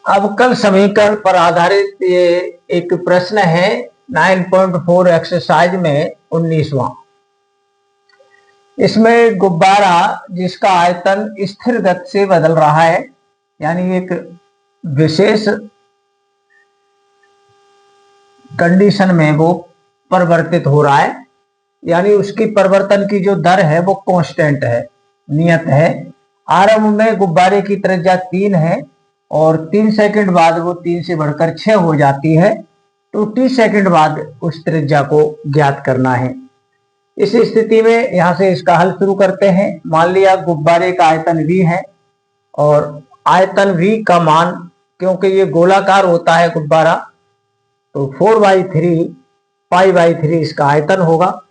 अवकल समीकरण पर आधारित ये एक प्रश्न है 9.4 एक्सरसाइज में 19वां। इसमें गुब्बारा जिसका आयतन स्थिर गति से बदल रहा है, यानी एक विशेष कंडीशन में वो परिवर्तित हो रहा है, यानी उसकी परिवर्तन की जो दर है वो कांस्टेंट है, नियत है। आरंभ में गुब्बारे की त्रिज्या 3 है और 3 सेकंड बाद वो 3 से बढ़कर 6 हो जाती है, तो 30 सेकंड बाद उस त्रिज्या को ज्ञात करना है। इस स्थिति में यहां से इसका हल शुरू करते हैं। मान लिया गुब्बारे का आयतन v है और आयतन v का मान, क्योंकि ये गोलाकार होता है गुब्बारा, तो 4/3 π/3 इसका आयतन होगा,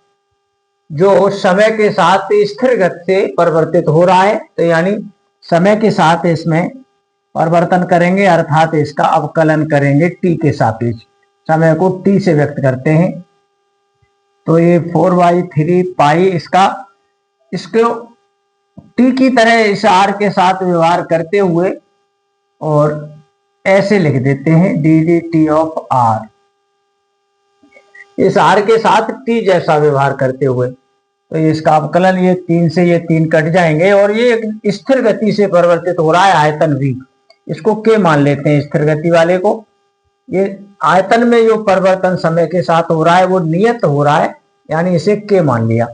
जो समय के साथ स्थिर गति से परिवर्तित हो रहा है। तो यानी समय के साथ इसमें परिवर्तन करेंगे, अर्थात इसका अवकलन करेंगे t के सापेक्ष। समय को t से व्यक्त करते हैं, तो ये 4/3 पाई इसको t की तरह इस r के साथ व्यवहार करते हुए और ऐसे लिख देते हैं dt ऑफ r, इस r के साथ t जैसा व्यवहार करते हुए। तो इसका अवकलन, ये 3 से ये 3 कट जाएंगे और ये स्थिर गति से परिवर्तित हो रहा है आयतन v, इसको k मान लेते हैं स्थिर गति वाले को। ये आयतन में जो परिवर्तन समय के साथ हो रहा है वो नियत हो रहा है, यानी इसे k मान लिया।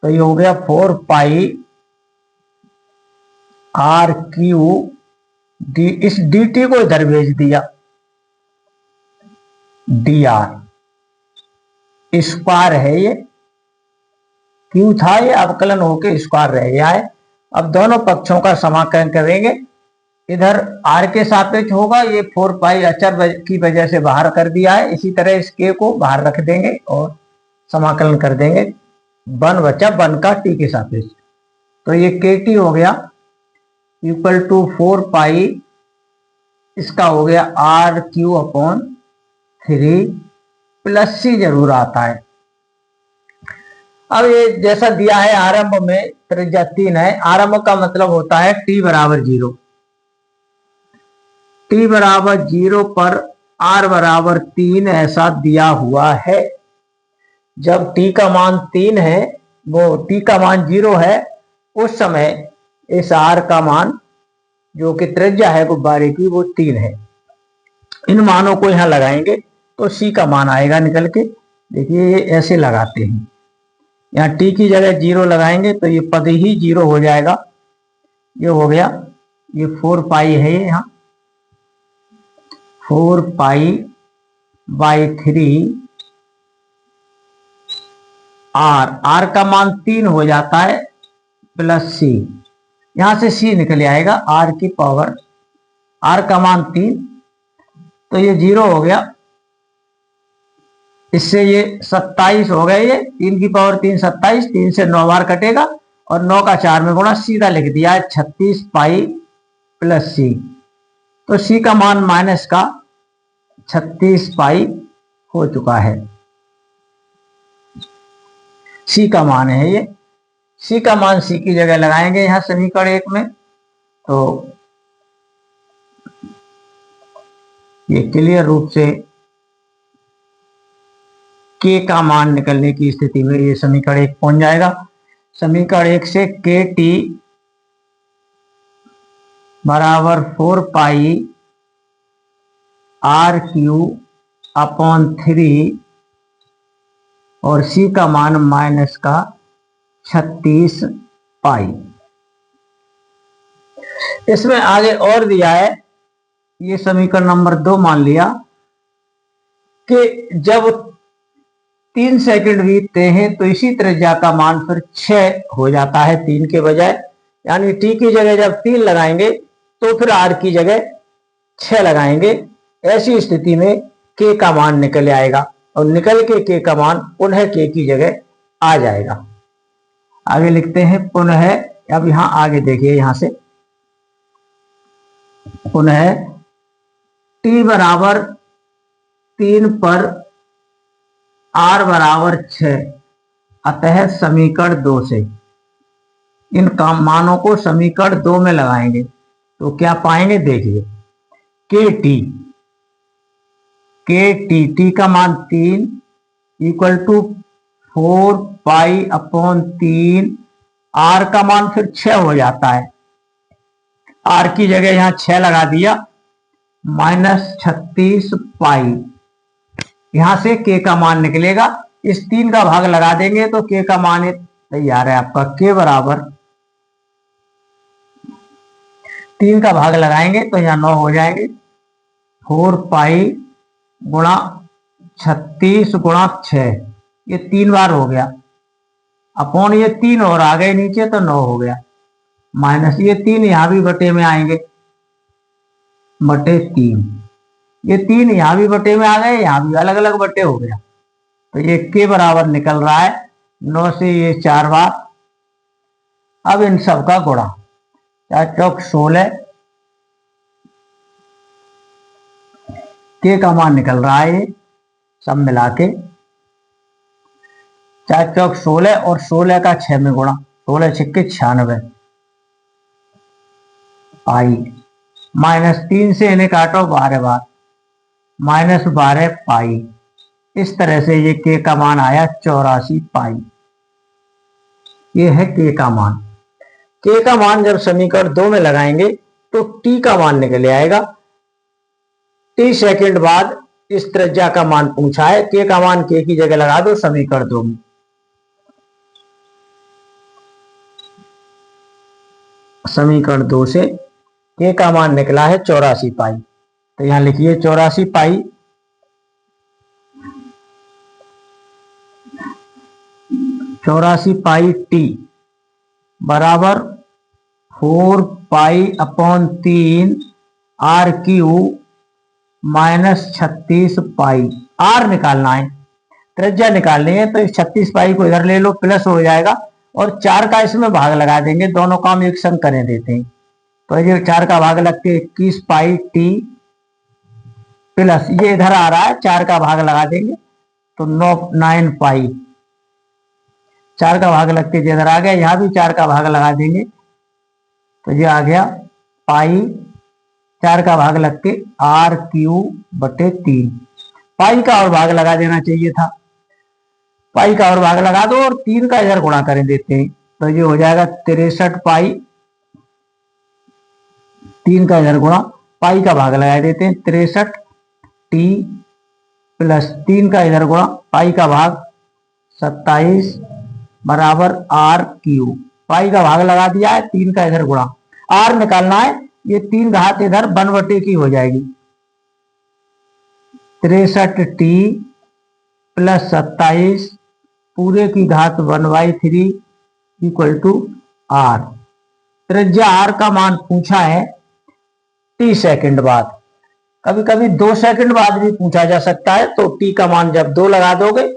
तो ये हो गया 4 पाई r क्यू डी, इस dt को इधर भेज दिया, dr स्क्वायर है, ये क्यू था, ये अवकलन होके स्क्वायर रह गया है। अब दोनों पक्षों का समाकलन करेंगे, इधर r के सापेक्ष होगा, ये 4 पाई अचर की वजह से बाहर कर दिया है, इसी तरह इस k को बाहर रख देंगे और समाकलन कर देंगे। 1 बचा 1 का t के सापेक्ष, तो ये kt हो गया इक्वल टू 4 पाई, इसका हो गया r³ प्लस c जरूर आता है। अब ये जैसा दिया है, आरंभ में त्रिज्या 3 है, आरंभ का मतलब होता है t बराबर 0, t बराबर 0 पर r बराबर 3 ऐसा दिया हुआ है। जब t का मान 3 है, वो t का मान 0 है, उस समय इस r का मान जो कि त्रिज्या है गुब्बारे की वो 3 है। इन मानों को यहां लगाएंगे तो c का मान आएगा निकल के। देखिए ये ऐसे लगाते हैं, यहाँ t की जगह 0 लगाएंगे तो ये पद ही 0 हो जाएगा। ये हो गया, ये 4 पाई है, ये यहाँ 4 पाई/3 r का मान 3 हो जाता है प्लस c, यहां से c निकल आएगा r की पावर, r का मान 3, तो ये 0 हो गया, इससे ये 27 हो गए, ये 3 की पावर 3 27, 3 से 9 बार कटेगा और 9 का 4 में गुणा, सीधा लिख दिया है 36 पाई प्लस c। तो c का मान माइनस का 36 पाई हो चुका है, c का मान है ये। c का मान c की जगह लगाएंगे यहां समीकरण 1 में, तो ये क्लियर रूप से k का मान निकलने की स्थिति में ये समीकरण 1 पहुंच जाएगा। समीकरण 1 से kt बराबर 4 पाई r³ और c का मान माइनस का 36 पाई। इसमें आगे और दिया है, ये समीकरण नंबर 2 मान लिया कि जब 3 सेकंड बीतते हैं तो इसी त्रिज्या का मान फिर 6 हो जाता है 3 के बजाय, यानी t की जगह जब 3 लगाएंगे तो फिर r की जगह 6 लगाएंगे। ऐसी स्थिति में k का मान निकल आएगा और निकल के k का मान पुनः k की जगह आ जाएगा। आगे लिखते हैं पुनः, अब यहां आगे देखिए, यहां से पुनः t बराबर 3 पर r बराबर 6, अतः समीकरण 2 से इन मानों को समीकरण 2 में लगाएंगे तो क्या पाएंगे, देखिए टी का मान 3 इक्वल टू 4 पाई/3, आर का मान फिर 6 हो जाता है। आर की जगह यहां 6 लगा दिया, -36 पाई। यहां से के का मान निकलेगा, इस 3 का भाग लगा देंगे तो के का मान तैयार है आपका। के बराबर 3 का भाग लगाएंगे तो यहाँ 9 हो जाएंगे। 4 पाई गुणा 36 गुणा 6, ये 3 बार हो गया, अपॉन ये 3 और आ गए नीचे तो 9 हो गया, माइनस ये 3 यहां भी बटे में आएंगे, बटे 3, ये 3 यहां भी बटे में आ गए, यहां भी अलग अलग बटे हो गया, तो ये के बराबर निकल रहा है 9 से ये 4 बार। अब इन सब का गुणा, 4 चौक 16, के का मान निकल रहा है ये सब मिला के 4 चौक 16 और 16 का 6 में गुणा, 16 छिक्के 96 पाई, -3 से इन्हें काटो 12 बार, -12 पाई। इस तरह से ये के का मान आया 84 पाई। ये है के का मान। के का मान जब समीकरण 2 में लगाएंगे तो टी का मान निकल आएगा। टी सेकंड बाद इस त्रिज्या का मान पूछा है, के का मान के की जगह लगा दो समीकरण 2 में। समीकरण 2 से के का मान निकला है 84 पाई, तो यहां लिखिए 84 पाई 84 पाई टी बराबर 4 पाई/3 आर क्यू -36 पाई। आर निकालना है, त्रिज्या निकालनी है, तो इस 36 पाई को इधर ले लो, प्लस हो जाएगा, और 4 का इसमें भाग लगा देंगे, दोनों काम एक संग करें देते हैं, तो ये 4 का भाग लग के 21 पाई टी प्लस ये इधर आ रहा है, 4 का भाग लगा देंगे तो 9 पाई, 4 का भाग लगते इधर आ गया, यहां भी 4 का भाग लगा देंगे तो ये आ गया पाई, 4 का भाग लग के आर क्यू बटे 3। पाई का और भाग लगा देना चाहिए था, पाई का और भाग लगा दो और 3 का इधर गुणा करें देते हैं, तो ये हो जाएगा 63 पाई, 3 का इधर गुणा, पाई का भाग लगा देते हैं 63 टी प्लस 3 का इधर गुणा, पाई का भाग 27 बराबर आर क्यू। पाई का भाग लगा दिया है, 3 का इधर गुणा, आर निकालना है, ये 3 घात इधर 1 की हो जाएगी, 63 टी प्लस 27 पूरे की घात 1/3 इक्वल टू आर। त्रिज्या आर का मान पूछा है टी सेकंड बाद, कभी कभी 2 सेकंड बाद भी पूछा जा सकता है, तो टी का मान जब 2 लगा दोगे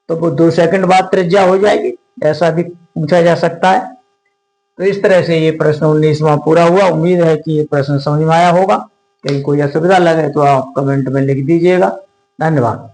तो वो 2 सेकंड बाद त्रिज्या हो जाएगी, ऐसा भी पूछा जा सकता है। तो इस तरह से ये प्रश्न 19वां पूरा हुआ। उम्मीद है कि ये प्रश्न समझ में आया होगा। कहीं कोई असुविधा लगे तो आप कमेंट में लिख दीजिएगा। धन्यवाद।